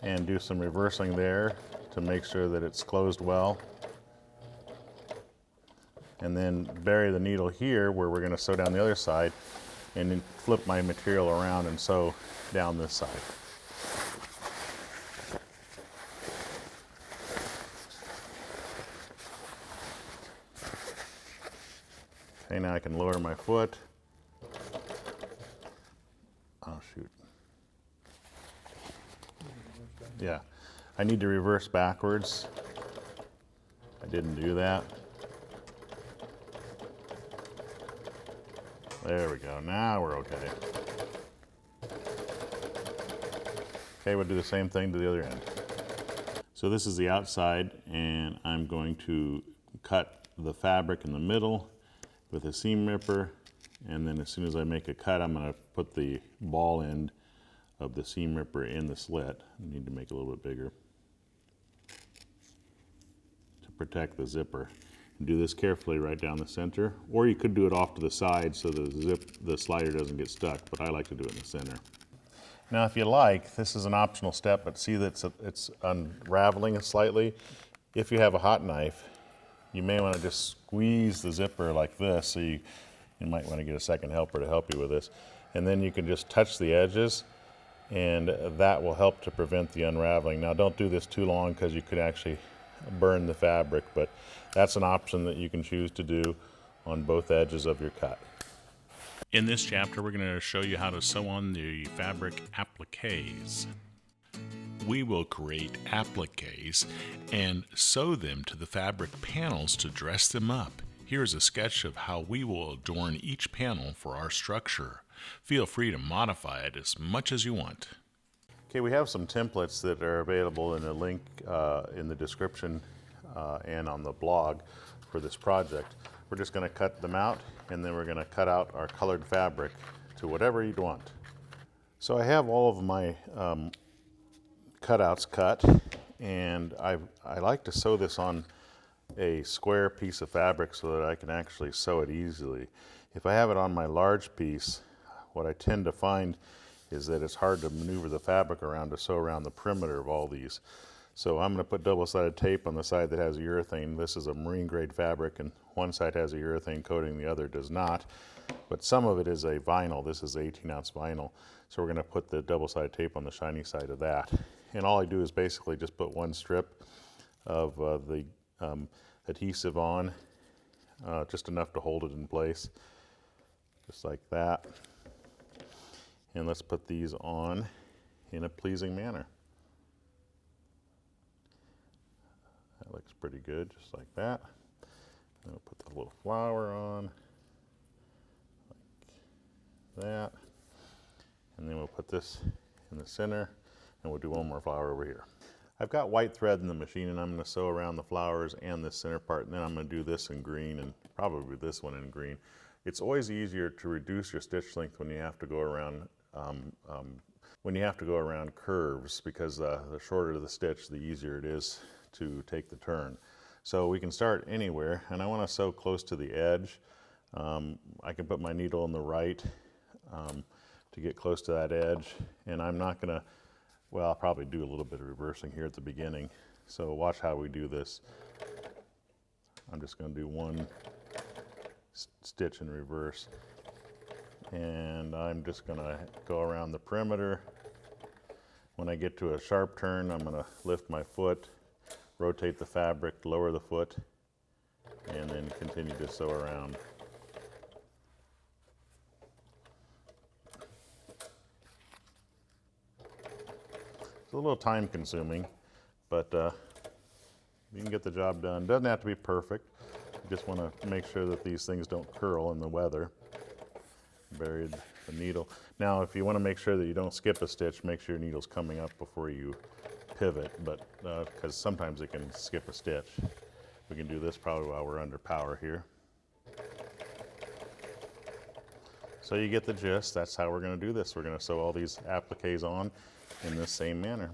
and do some reversing there to make sure that it's closed well. And then bury the needle here where we're going to sew down the other side, and then flip my material around and sew down this side. Okay, now I can lower my foot. Oh shoot. Yeah, I need to reverse backwards. I didn't do that. There we go, now we're okay. Okay, we'll do the same thing to the other end. So this is the outside, and I'm going to cut the fabric in the middle with a seam ripper, and then as soon as I make a cut, I'm going to put the ball end of the seam ripper in the slit. I need to make it a little bit bigger to protect the zipper. And do this carefully right down the center, or you could do it off to the side so the slider doesn't get stuck, but I like to do it in the center. Now if you like, this is an optional step, but see that it's unraveling slightly. If you have a hot knife, you may want to just squeeze the zipper like this, so you might want to get a second helper to help you with this. And then you can just touch the edges, and that will help to prevent the unraveling. Now don't do this too long, because you could actually burn the fabric, but that's an option that you can choose to do on both edges of your cut. In this chapter, we're going to show you how to sew on the fabric appliques. We will create appliques and sew them to the fabric panels to dress them up. Here's a sketch of how we will adorn each panel for our structure. Feel free to modify it as much as you want. Okay, we have some templates that are available in a link in the description and on the blog for this project. We're just going to cut them out, and then we're going to cut out our colored fabric to whatever you'd want. So I have all of my cutouts cut, and I like to sew this on a square piece of fabric so that I can actually sew it easily. If I have it on my large piece, what I tend to find is that it's hard to maneuver the fabric around to sew around the perimeter of all these. So I'm going to put double-sided tape on the side that has a urethane. This is a marine grade fabric, and one side has a urethane coating, the other does not. But some of it is a vinyl. This is 18-ounce vinyl. So we're going to put the double-sided tape on the shiny side of that. And all I do is basically just put one strip of the adhesive on, just enough to hold it in place, just like that. And let's put these on in a pleasing manner. That looks pretty good, just like that. And we'll put the little flower on, like that. And then we'll put this in the center, and we'll do one more flower over here. I've got white thread in the machine, and I'm going to sew around the flowers and this center part, and then I'm going to do this in green and probably this one in green. It's always easier to reduce your stitch length when you have to go around curves, because the shorter the stitch, the easier it is to take the turn. So we can start anywhere, and I want to sew close to the edge. I can put my needle on the right to get close to that edge, and I'm not going to, well, I'll probably do a little bit of reversing here at the beginning. So watch how we do this. I'm just going to do one stitch in reverse, and I'm just going to go around the perimeter. When I get to a sharp turn, I'm going to lift my foot, rotate the fabric, lower the foot, and then continue to sew around. It's a little time consuming, but you can get the job done. Doesn't have to be perfect, You just want to make sure that these things don't curl in the weather. Buried the needle. Now, if you want to make sure that you don't skip a stitch, make sure your needle's coming up before you pivot, but because sometimes it can skip a stitch. We can do this probably while we're under power here. So you get the gist. That's how we're going to do this. We're going to sew all these appliques on in this same manner.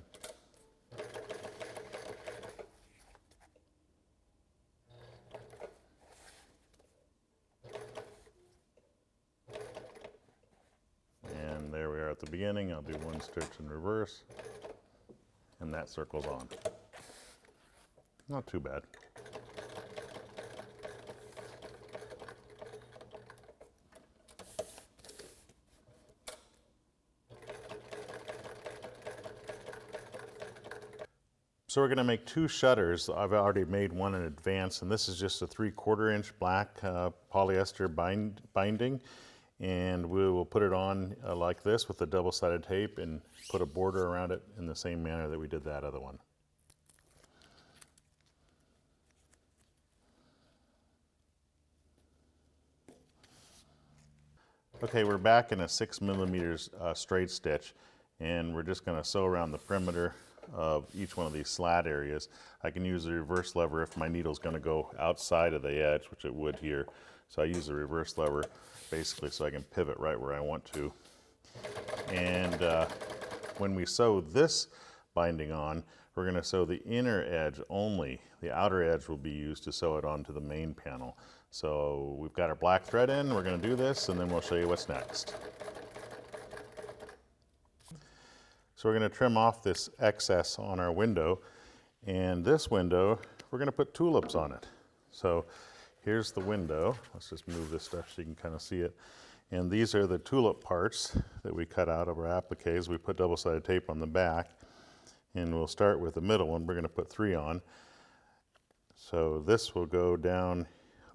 And there we are at the beginning. I'll do one stitch in reverse, and that circles on. Not too bad. So we're going to make two shutters. I've already made one in advance, and this is just a 3/4 inch black polyester binding, and we will put it on like this with the double-sided tape and put a border around it in the same manner that we did that other one. Okay, we're back in a 6mm straight stitch, and we're just going to sew around the perimeter of each one of these slat areas. I can use the reverse lever if my needle's going to go outside of the edge, which it would here. So I use the reverse lever basically so I can pivot right where I want to. And when we sew this binding on, we're going to sew the inner edge only. The outer edge will be used to sew it onto the main panel. So we've got our black thread in, we're going to do this, and then we'll show you what's next. So we're going to trim off this excess on our window, and this window, we're going to put tulips on it. So here's the window. Let's just move this stuff so you can kind of see it. And these are the tulip parts that we cut out of our appliques. We put double-sided tape on the back, and we'll start with the middle one. We're going to put 3 on. So this will go down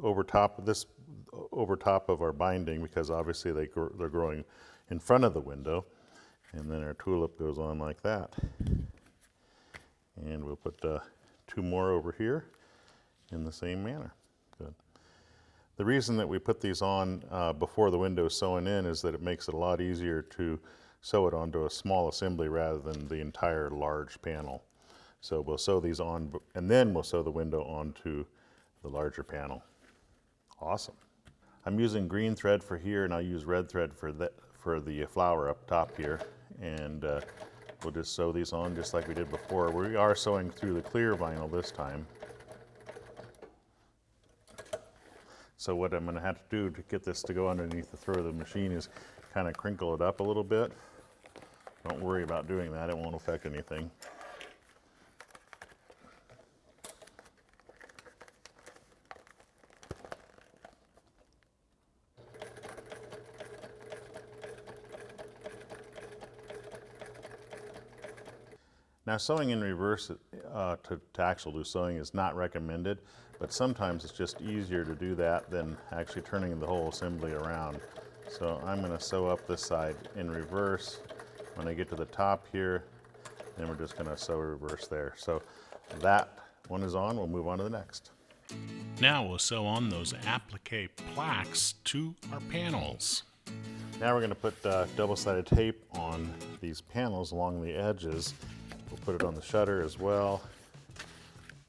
over top of this, over top of our binding, because obviously they're growing in front of the window. And then our tulip goes on like that. And we'll put 2 more over here in the same manner. Good. The reason that we put these on before the window is sewing in is that it makes it a lot easier to sew it onto a small assembly rather than the entire large panel. So we'll sew these on, and then we'll sew the window onto the larger panel. Awesome. I'm using green thread for here, and I'll use red thread for the flower up top here. And we'll just sew these on just like we did before. We are sewing through the clear vinyl this time. So what I'm going to have to do to get this to go underneath the throat of the machine is kind of crinkle it up a little bit. Don't worry about doing that, it won't affect anything. Now, sewing in reverse to actual do sewing is not recommended, but sometimes it's just easier to do that than actually turning the whole assembly around. So I'm going to sew up this side in reverse when I get to the top here, and we're just going to sew reverse there. So that one is on, we'll move on to the next. Now we'll sew on those applique plaques to our panels. Now we're going to put double-sided tape on these panels along the edges. We'll put it on the shutter as well,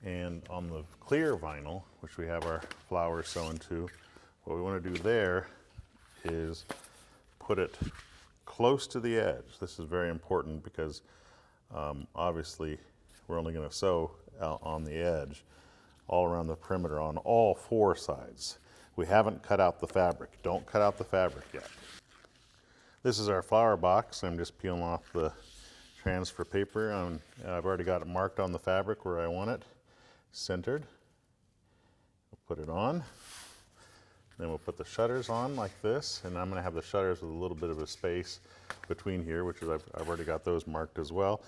and on the clear vinyl, which we have our flowers sewn to. What we want to do there is put it close to the edge. This is very important because obviously we're only going to sew out on the edge all around the perimeter on all 4 sides. We haven't cut out the fabric. Don't cut out the fabric yet. This is our flower box. I'm just peeling off the transfer paper. I've already got it marked on the fabric where I want it, centered. We'll put it on. Then we'll put the shutters on like this, and I'm going to have the shutters with a little bit of a space between here, which is I've already got those marked as well.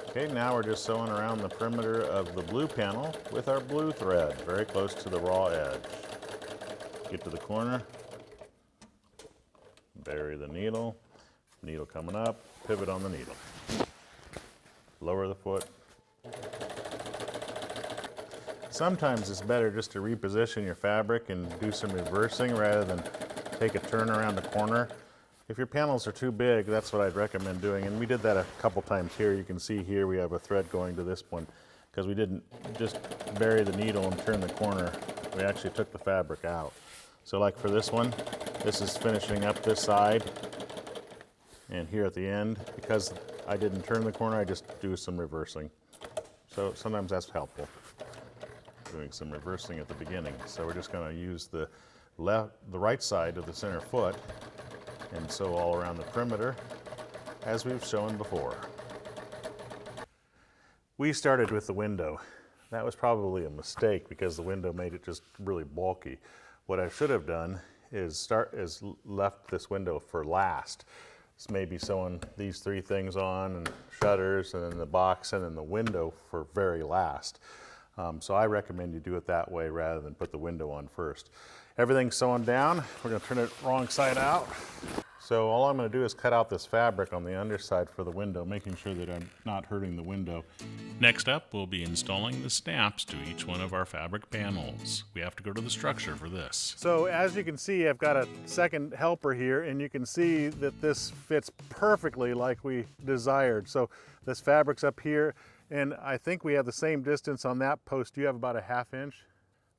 Okay, now we're just sewing around the perimeter of the blue panel with our blue thread, very close to the raw edge. Get to the corner, bury the needle, needle coming up, pivot on the needle. Lower the foot. Sometimes it's better just to reposition your fabric and do some reversing rather than take a turn around the corner. If your panels are too big, that's what I'd recommend doing. And we did that a couple times here. You can see here we have a thread going to this one because we didn't just bury the needle and turn the corner. We actually took the fabric out. So like for this one, this is finishing up this side. And here at the end, because I didn't turn the corner, I just do some reversing. So sometimes that's helpful, doing some reversing at the beginning. So we're just going to use the right side of the center foot and sew all around the perimeter as we've shown before. We started with the window. That was probably a mistake because the window made it just really bulky. What I should have done is left this window for last. So maybe sewing these three things on and shutters and then the box and then the window for very last. So I recommend you do it that way rather than put the window on first. Everything's sewn down. We're going to turn it wrong side out. So all I'm going to do is cut out this fabric on the underside for the window, making sure that I'm not hurting the window. Next up, we'll be installing the snaps to each one of our fabric panels. We have to go to the structure for this. So as you can see, I've got a second helper here, and you can see that this fits perfectly like we desired. So this fabric's up here, and I think we have the same distance on that post. You have about a 1/2 inch?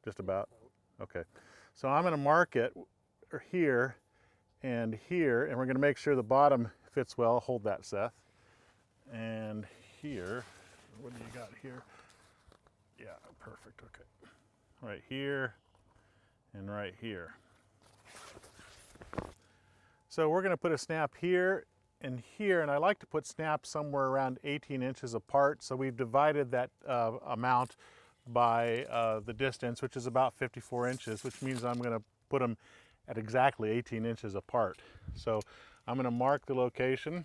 Just about? Okay. So I'm going to mark it here and here, and we're going to make sure the bottom fits well. Hold that, Seth. And here, what do you got here? Yeah, perfect, okay. Right here and right here. So we're going to put a snap here and here, and I like to put snaps somewhere around 18 inches apart. So we've divided that amount by the distance, which is about 54 inches, which means I'm going to put them at exactly 18 inches apart. So I'm going to mark the location.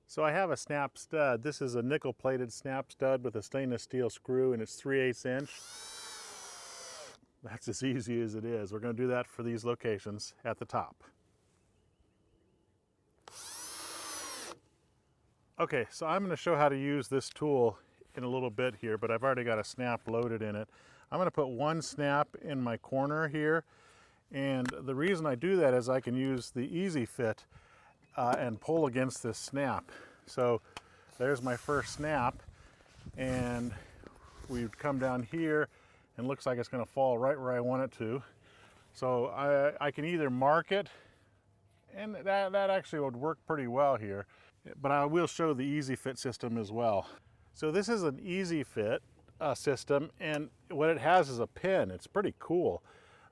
So I have a snap stud. This is a nickel plated snap stud with a stainless steel screw, and it's 3/8 inch. That's as easy as it is. We're going to do that for these locations at the top. Okay, so I'm going to show how to use this tool in a little bit here, but I've already got a snap loaded in it. I'm going to put one snap in my corner here, and the reason I do that is I can use the Easy Fit and pull against this snap. So there's my first snap, and we come down here, and it looks like it's going to fall right where I want it to. So I can either mark it, and that actually would work pretty well here. But I will show the Easy Fit system as well. So this is an Easy Fit system, and what it has is a pin. It's pretty cool.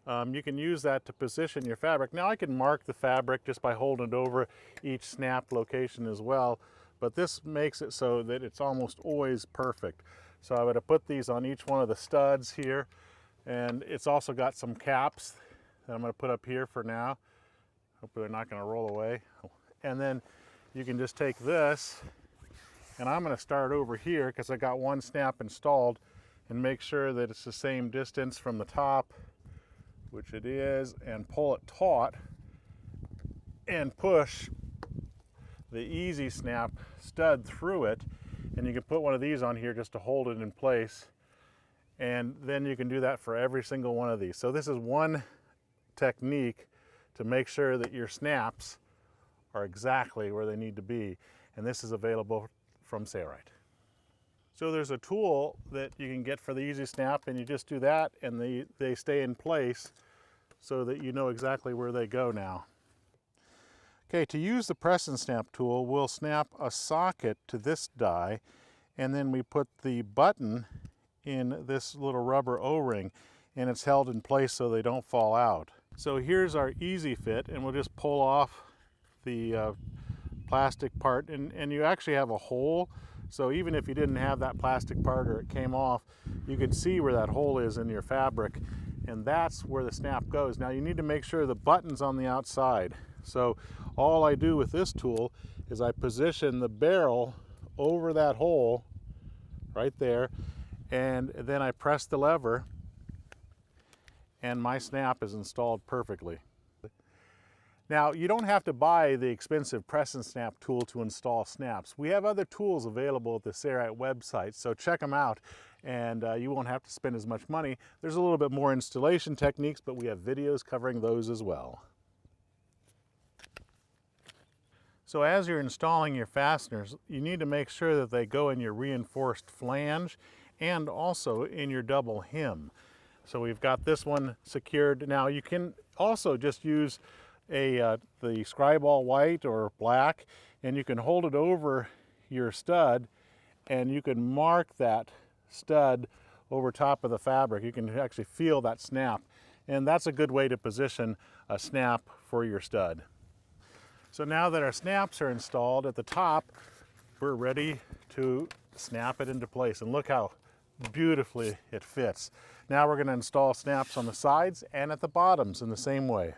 You can use that to position your fabric. Now I can mark the fabric just by holding it over each snap location as well, but this makes it so that it's almost always perfect. So I'm going to put these on each one of the studs here, and it's also got some caps that I'm going to put up here for now. Hopefully they're not going to roll away. And then you can just take this, and I'm going to start over here because I got one snap installed, and make sure that it's the same distance from the top, which it is, and pull it taut and push the Easy Snap stud through it. And you can put one of these on here just to hold it in place, and then you can do that for every single one of these. So this is one technique to make sure that your snaps are exactly where they need to be, and this is available from Shelter-Rite. So there's a tool that you can get for the Easy Snap, and you just do that, and they stay in place so that you know exactly where they go now. Okay, to use the press and snap tool, we'll snap a socket to this die, and then we put the button in this little rubber O-ring, and it's held in place so they don't fall out. So here's our Easy Fit, and we'll just pull off the plastic part, and you actually have a hole, so even if you didn't have that plastic part or it came off, you can see where that hole is in your fabric, and that's where the snap goes. Now you need to make sure the button's on the outside. So all I do with this tool is I position the barrel over that hole right there, and then I press the lever, and my snap is installed perfectly. Now, you don't have to buy the expensive press and snap tool to install snaps. We have other tools available at the Sandbox website, so check them out and you won't have to spend as much money. There's a little bit more installation techniques, but we have videos covering those as well. So as you're installing your fasteners, you need to make sure that they go in your reinforced flange and also in your double hem. So we've got this one secured. Now you can also just use the Scriball white or black, and you can hold it over your stud and you can mark that stud over top of the fabric. You can actually feel that snap, and that's a good way to position a snap for your stud. So now that our snaps are installed at the top, we're ready to snap it into place, and look how beautifully it fits. Now we're going to install snaps on the sides and at the bottoms in the same way.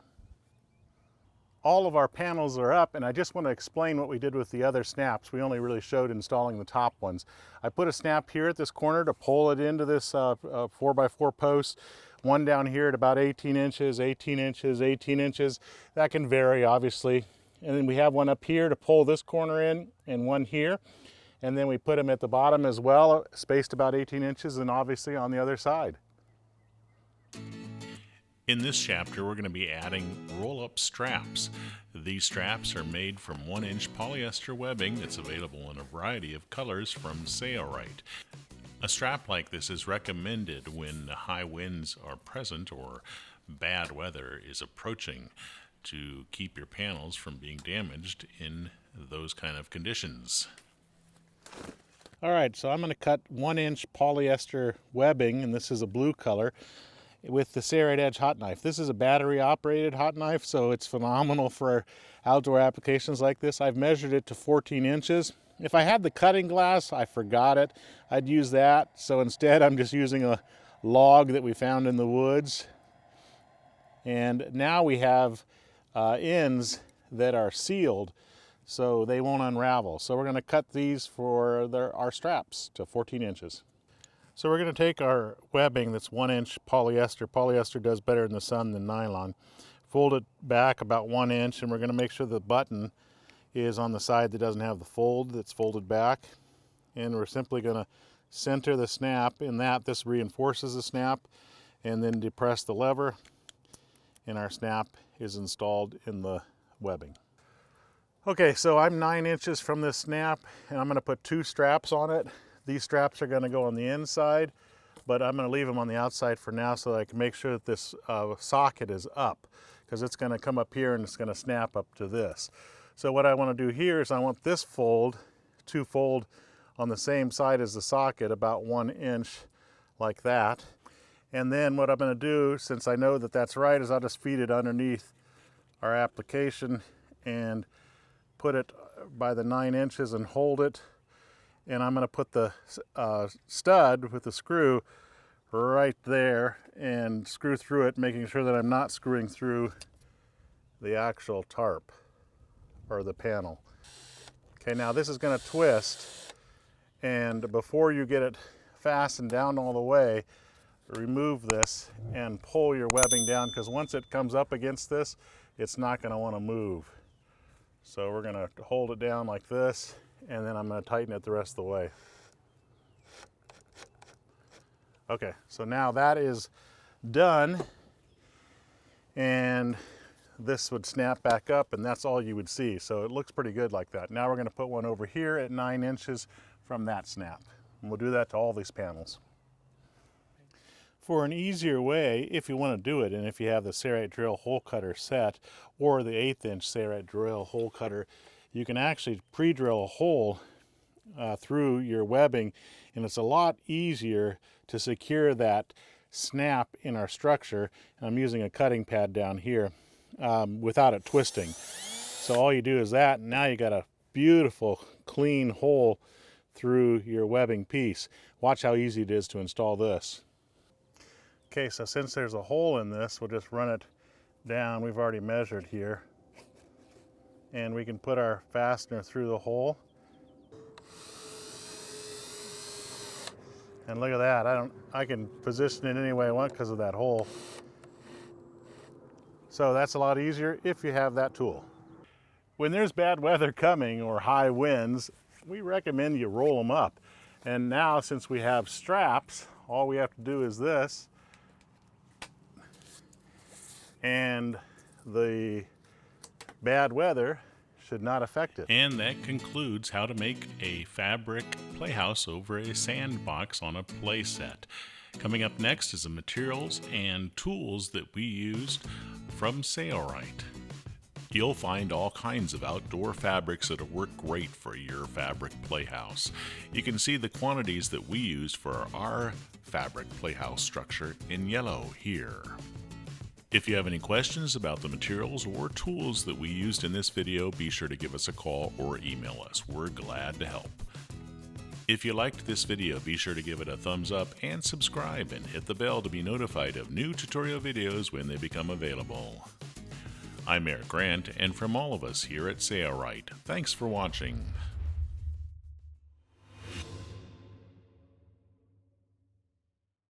All of our panels are up, and I just want to explain what we did with the other snaps. We only really showed installing the top ones. I put a snap here at this corner to pull it into this 4x4 post, one down here at about 18 inches, 18 inches, 18 inches. That can vary, obviously. And then we have one up here to pull this corner in, and one here. And then we put them at the bottom as well, spaced about 18 inches, and obviously on the other side. In this chapter, we're going to be adding roll-up straps. These straps are made from 1-inch polyester webbing that's available in a variety of colors from Shelter-Rite. A strap like this is recommended when high winds are present or bad weather is approaching to keep your panels from being damaged in those kind of conditions. All right, so I'm going to cut 1-inch polyester webbing, and this is a blue color, with the Serrate Edge hot knife. This is a battery operated hot knife, so it's phenomenal for outdoor applications like this. I've measured it to 14 inches. If I had the cutting glass, I forgot it, I'd use that. So instead I'm just using a log that we found in the woods. And now we have ends that are sealed so they won't unravel. So we're going to cut these for our straps to 14 inches. So we're going to take our webbing that's 1-inch polyester. Polyester does better in the sun than nylon. Fold it back about 1 inch, and we're going to make sure the button is on the side that doesn't have the fold that's folded back. And we're simply going to center the snap in that. This reinforces the snap, and then depress the lever, and our snap is installed in the webbing. Okay, so I'm 9 inches from this snap, and I'm going to put 2 straps on it. These straps are going to go on the inside, but I'm going to leave them on the outside for now so that I can make sure that this socket is up, because it's going to come up here and it's going to snap up to this. So what I want to do here is I want this fold to fold on the same side as the socket, about 1 inch like that. And then what I'm going to do, since I know that that's right, is I'll just feed it underneath our application and put it by the 9 inches and hold it. And I'm going to put the stud with the screw right there and screw through it, making sure that I'm not screwing through the actual tarp or the panel. Okay, now this is going to twist, and before you get it fastened down all the way, remove this and pull your webbing down, because once it comes up against this, it's not going to want to move. So we're going to hold it down like this, and then I'm going to tighten it the rest of the way. Okay, so now that is done, and this would snap back up, and that's all you would see. So it looks pretty good like that. Now we're going to put one over here at 9 inches from that snap, and we'll do that to all these panels. For an easier way, if you want to do it, and if you have the Sandbox drill hole cutter set or the 1/8 inch Sandbox drill hole cutter, you can actually pre-drill a hole through your webbing, and it's a lot easier to secure that snap in our structure. And I'm using a cutting pad down here without it twisting. So all you do is that, and now you got a beautiful clean hole through your webbing piece. Watch how easy it is to install this. Okay, so since there's a hole in this, we'll just run it down. We've already measured here. And we can put our fastener through the hole. And look at that, I can position it any way I want because of that hole. So that's a lot easier if you have that tool. When there's bad weather coming or high winds, we recommend you roll them up. And now, since we have straps, all we have to do is this, and the bad weather should not affect it. And that concludes how to make a fabric playhouse over a sandbox on a play set. Coming up next is the materials and tools that we used from Shelter-Rite. You'll find all kinds of outdoor fabrics that'll work great for your fabric playhouse. You can see the quantities that we used for our fabric playhouse structure in yellow here. If you have any questions about the materials or tools that we used in this video, be sure to give us a call or email us. We're glad to help. If you liked this video, be sure to give it a thumbs up and subscribe and hit the bell to be notified of new tutorial videos when they become available. I'm Eric Grant, and from all of us here at Shelter-Rite, thanks for watching.